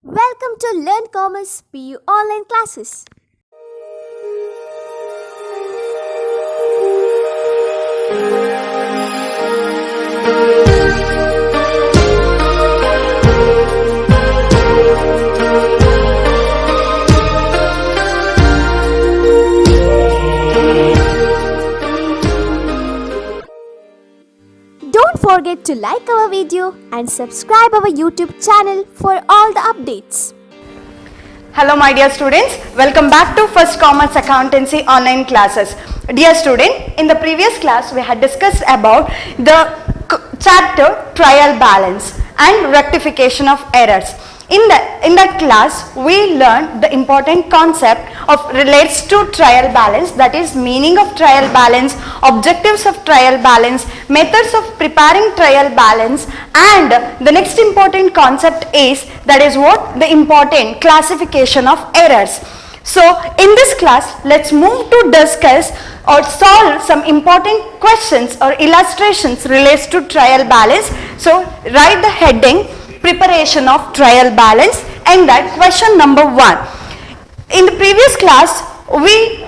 Welcome to Learn Commerce PU online classes. Don't forget to like our video and subscribe our YouTube channel for all the updates. Hello my dear students, welcome back to First Commerce Accountancy online classes. Dear student, in the previous class we had discussed about the chapter trial balance and rectification of errors. In that class we learned the important concept of relates to trial balance, that is meaning of trial balance, objectives of trial balance, methods of preparing trial balance, and the next important concept is that is what the important classification of errors. So in this class let's move to discuss or solve some important questions or illustrations relates to trial balance. So write the heading preparation of trial balance and that question number 1. In the previous class we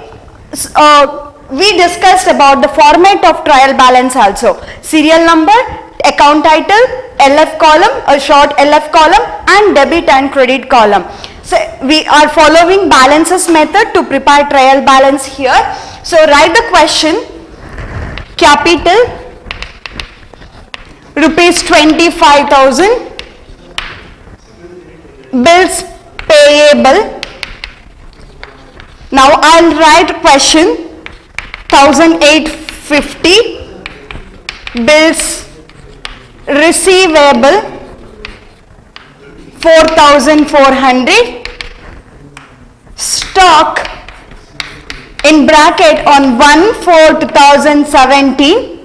discussed about the format of trial balance also. Serial number, account title, LF column or short LF column and debit and credit column. So we are following balances method to prepare trial balance here. So write the question: capital rupees 25,000, bills payable. Now I'll write question 1,850, bills receivable 4,400, stock in bracket on 1/4/2017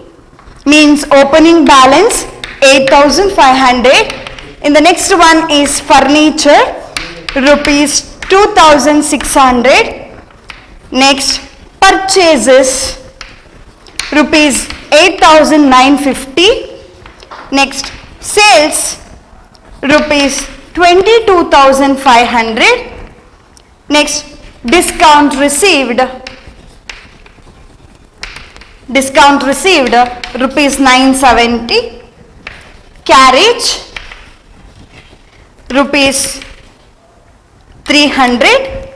means opening balance 8,500. In the next one is furniture rupees 2,600. Next purchases rupees 8,950. Next sales rupees 22,500. Next discount received rupees 970. Carriage rupees 300.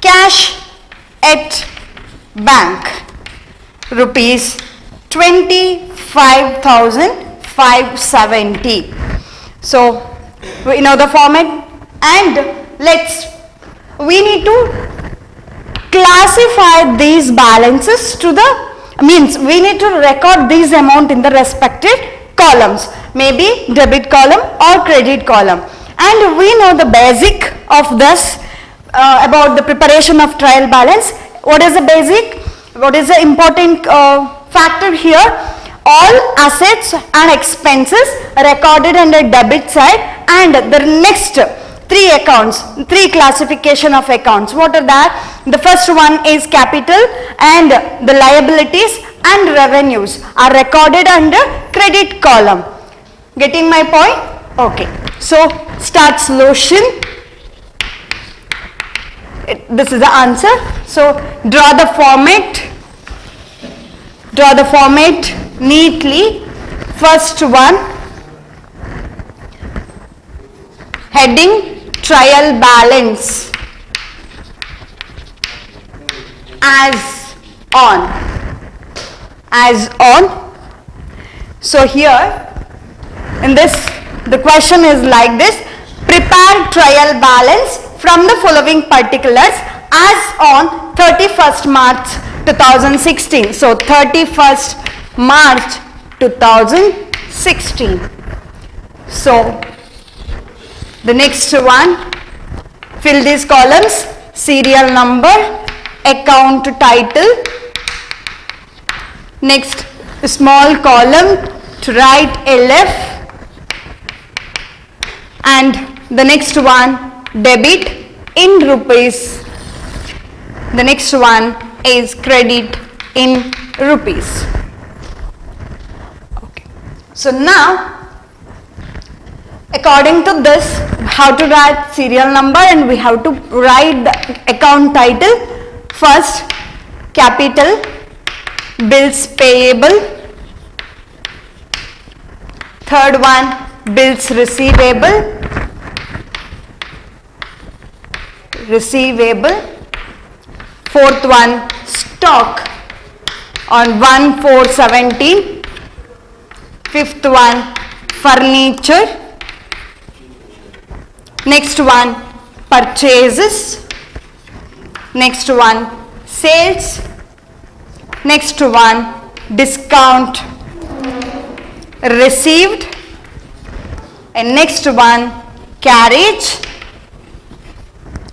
Cash at bank rupees 25,570. So we know the format and we need to classify these balances to we need to record this amount in the respective columns, maybe debit column or credit column. And we know the basic of this about the preparation of trial balance. What is the basic? What is the important factor here? All assets and expenses recorded under debit side and the next three classification of accounts. What are that? The first one is capital and the liabilities and revenues are recorded under credit column. Getting my point? Okay. So start solution. This is the answer. So draw the format neatly. First one, heading trial balance as on. So here in this the question is like this: prepare trial balance from the following particulars as on 31st March 2016. So 31st March 2016. So the next one, fill these columns: serial number, account title. Next small column to write LF, and the next one debit in rupees. The next one is credit in rupees. Okay. So now according to this how to write serial number and we have to write the account title. First, capital, bills payable. Third one, bills receivable. Fourth one, stock on 1/4/17. Fifth one, furniture. Next one, purchases. Next one, sales. Next one, discount received. And next one, carriage.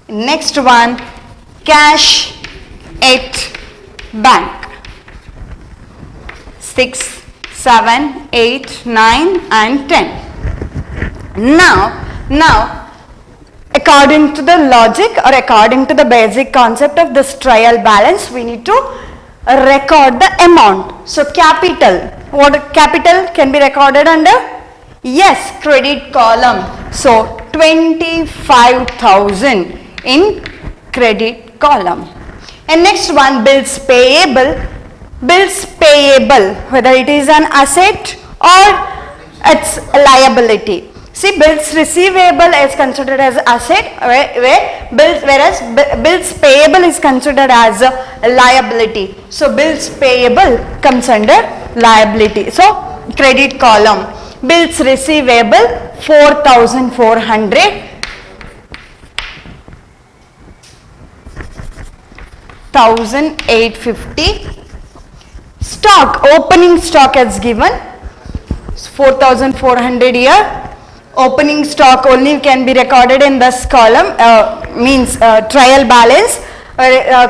Next one, cash at bank. 6, 7, 8, 9 and 10. Now according to the logic or according to the basic concept of this trial balance, we need to record the amount. So capital, what capital can be recorded under? Yes, credit column. So 25,000 in credit column. And next one, bills payable. Bills payable, whether it is an asset or it's a liability. See, bills receivable is considered as asset, whereas bills payable is considered as a liability. So bills payable comes under liability. So credit column, bills receivable 4,400. 1,850. Stock, opening stock is given 4,400 here. Opening stock only can be recorded in this column, means trial balance.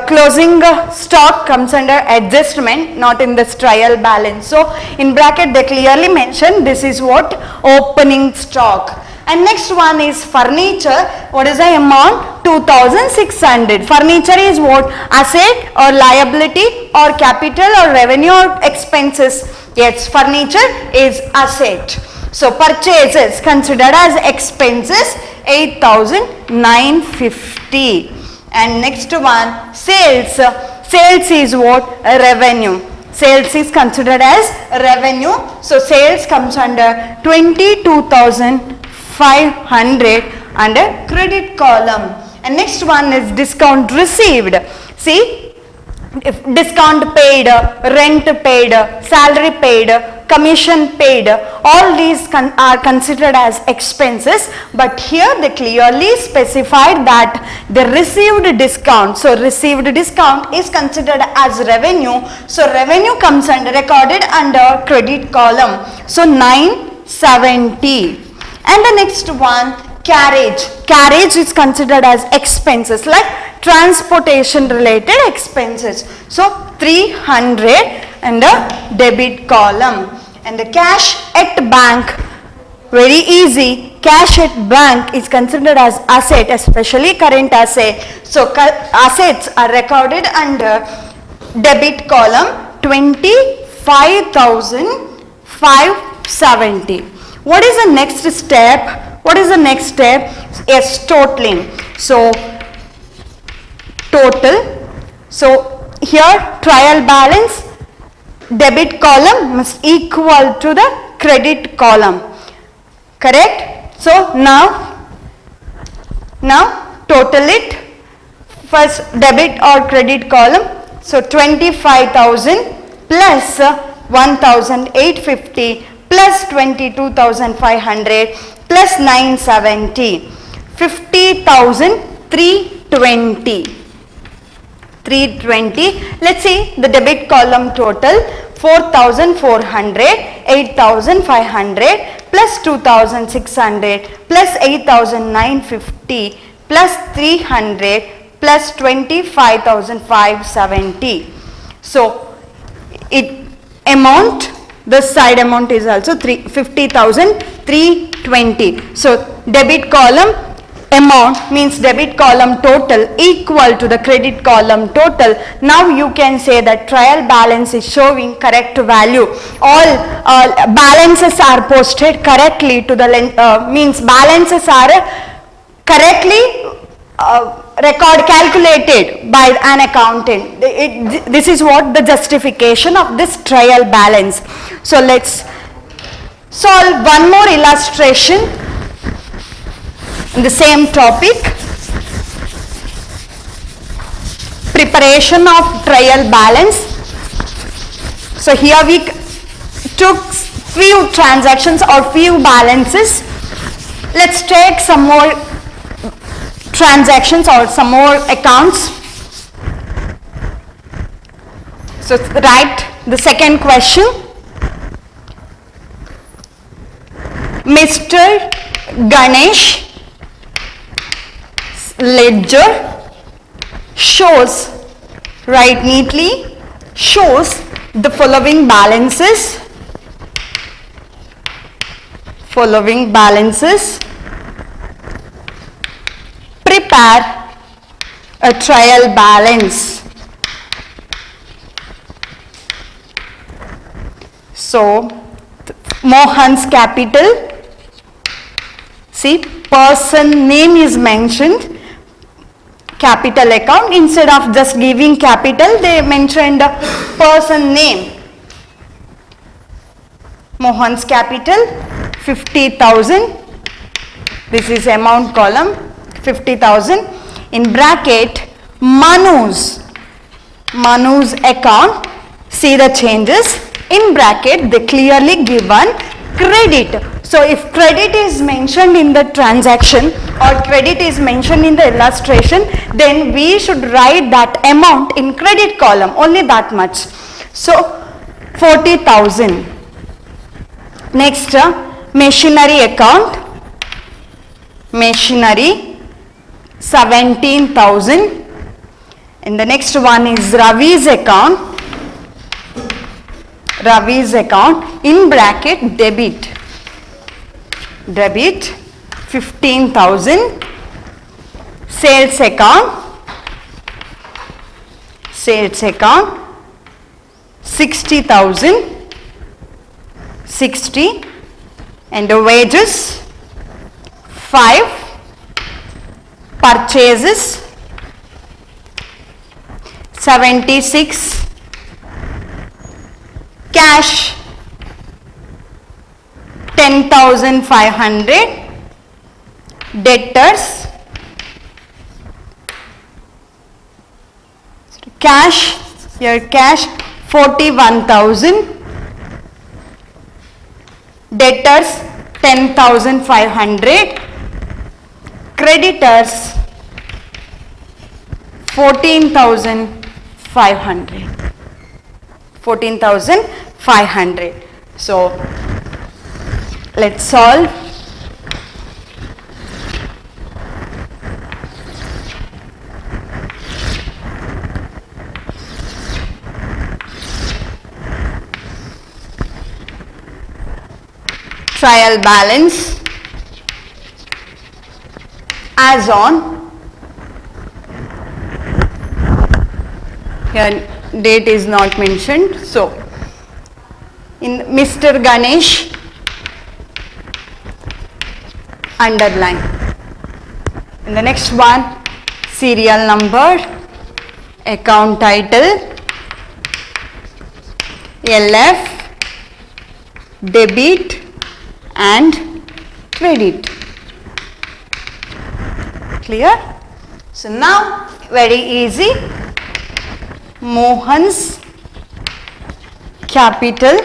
Closing stock comes under adjustment, not in this trial balance. So in bracket they clearly mention this is what opening stock. And next one is furniture. What is the amount? 2,600. Furniture is what? Asset or liability or capital or revenue or expenses? Yes, furniture is asset. So purchases considered as expenses 8,950. And next one, sales. Sales is what? Revenue. Sales is considered as revenue. So sales comes under 22,500 under credit column. And next one is discount received. See, if discount paid, rent paid, salary paid, commission paid, all these are considered as expenses, but here they clearly specified that the received discount. So received discount is considered as revenue. So revenue comes under recorded under credit column. So 970. And the next one, carriage. Carriage is considered as expenses like transportation related expenses. So 300 and the debit column. And the cash at bank, very easy. Cash at bank is considered as asset, especially current asset. So assets are recorded under debit column 25,570. What is the next step? What is the next step? Yes, totaling. So total. So here trial balance, debit column must equal to the credit column. Correct? So now total it. First debit or credit column. So 25,000 plus 1,850 plus 22,500 plus 970. 50,320. 320. Let's see the debit column total. 4,400, 8,500 plus 2,600 plus 8,950 plus 300 plus 25,570. So it amount, this side amount is also 50,320. So debit column amount means debit column total equal to the credit column total. Now you can say that trial balance is showing correct value. All balances are posted correctly to the means balances are correctly record calculated by an accountant. This is what the justification of this trial balance. So let's solve one more illustration in the same topic. Preparation of trial balance. So here we took few transactions or few balances. Let's take some more transactions or some more accounts. So write the second question. Mr. Ganesh ledger shows, write neatly, shows the following balances. Following balances. Prepare a trial balance. So, Mohan's capital, see, person name is mentioned, capital account. Instead of just giving capital, they mentioned the person name. Mohan's capital 50,000. This is amount column 50,000. In bracket Manu's account. See the changes. In bracket they clearly given credit. So if credit is mentioned in the transaction or credit is mentioned in the illustration, then we should write that amount in credit column, only that much. So 40,000. Next, machinery account. Machinery 17,000. And the next one is Ravi's account. Ravi's account, in bracket debit. Debit 15,000. Sales account. Sales account 60,000. 60. And the wages 5. Purchases 76. Cash 10,500. Debtors, cash, your cash 41,000. Debtors 10,500. Creditors 14,500. 14,500. So let's solve. Trial balance as on. Here date is not mentioned. So in Mr. Ganesh, underline. In the next one, serial number, account title, LF, debit and credit. Clear? So now very easy. Mohan's capital,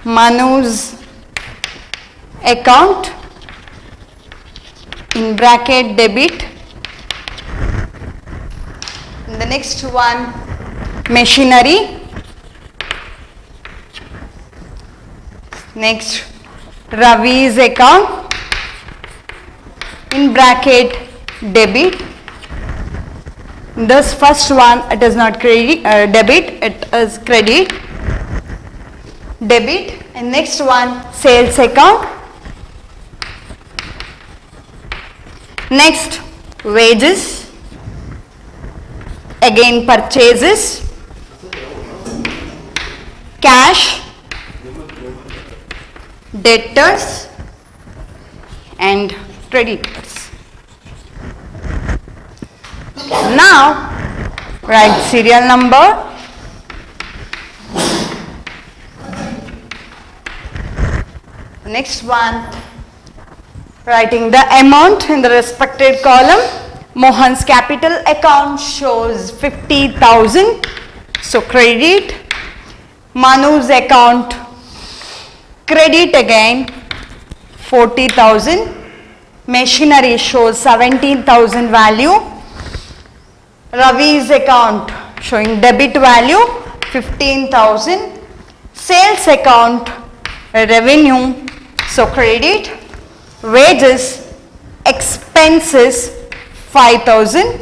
Manu's account, in bracket debit. And the next one, machinery. Next, Ravi's account, in bracket debit. This first one, it is not credit, debit, it is credit, debit. And next one, sales account. Next, wages, again purchases, cash, debtors and creditors. Now write serial number, next one, writing the amount in the respected column. Mohan's capital account shows 50,000, so credit. Manu's account, credit again 40,000. Machinery shows 17,000 value. Ravi's account showing debit value 15,000. Sales account, revenue, so credit. Wages, expenses 5,000.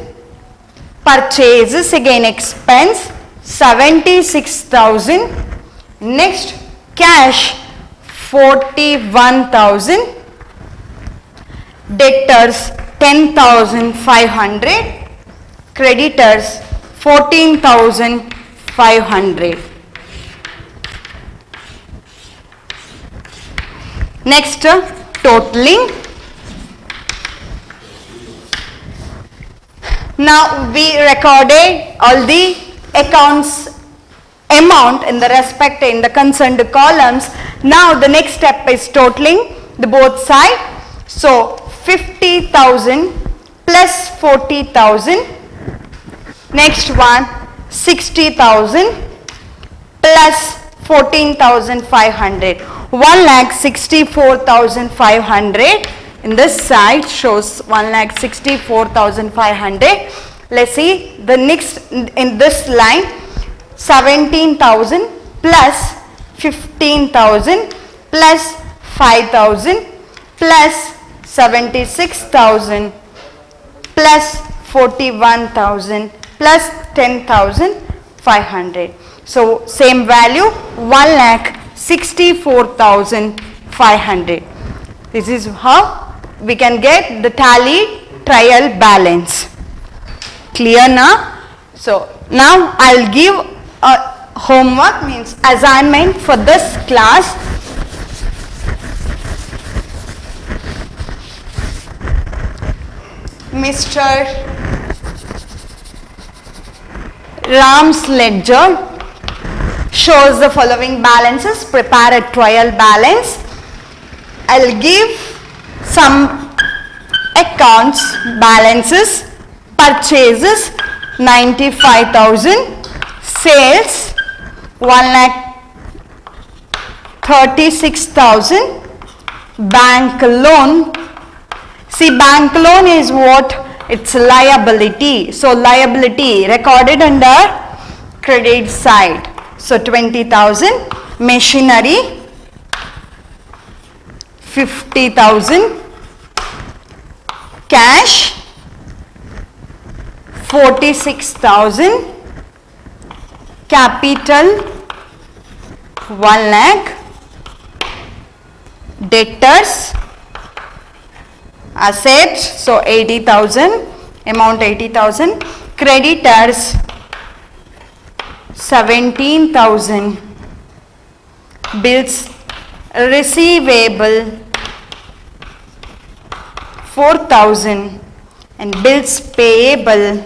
Purchases again expense 76,000. Next, cash 41,000. Debtors 10,500. Creditors 14,500. Next, totaling. Now we recorded all the accounts amount in the respect in the concerned columns. Now the next step is totaling the both side. So 50,000 plus 40,000. Next one, 60,000 plus 14,500. 1,64,500. In this side shows 1,64,500. Let's see the next in this line, 17,000 plus 15,000 plus 5,000 plus 76,000 plus 41,000 plus 10,500. So same value, 1,64,500. This is how we can get the tally trial balance. Clear now? So now I'll give a homework, means assignment for this class. Mr. Ram's ledger shows the following balances. Prepare a trial balance. I'll give some accounts balances. Purchases 95,000. Sales 1,36,000. Bank loan. See, bank loan is what? It's liability. So liability recorded under credit side. So 20,000. Machinery 50,000. Cash 46,000. Capital 1 lakh. Debtors, assets, so 80,000, amount 80,000. Creditors 17,000. Bills receivable 4,000 and bills payable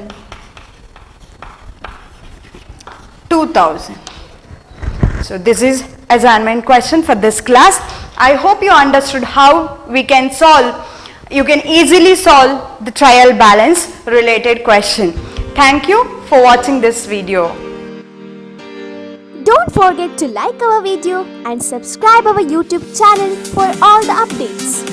2,000. So this is assignment question for this class. I hope you understood how we can solve, you can easily solve the trial balance related question. Thank you for watching this video. Don't forget to like our video and subscribe our YouTube channel for all the updates.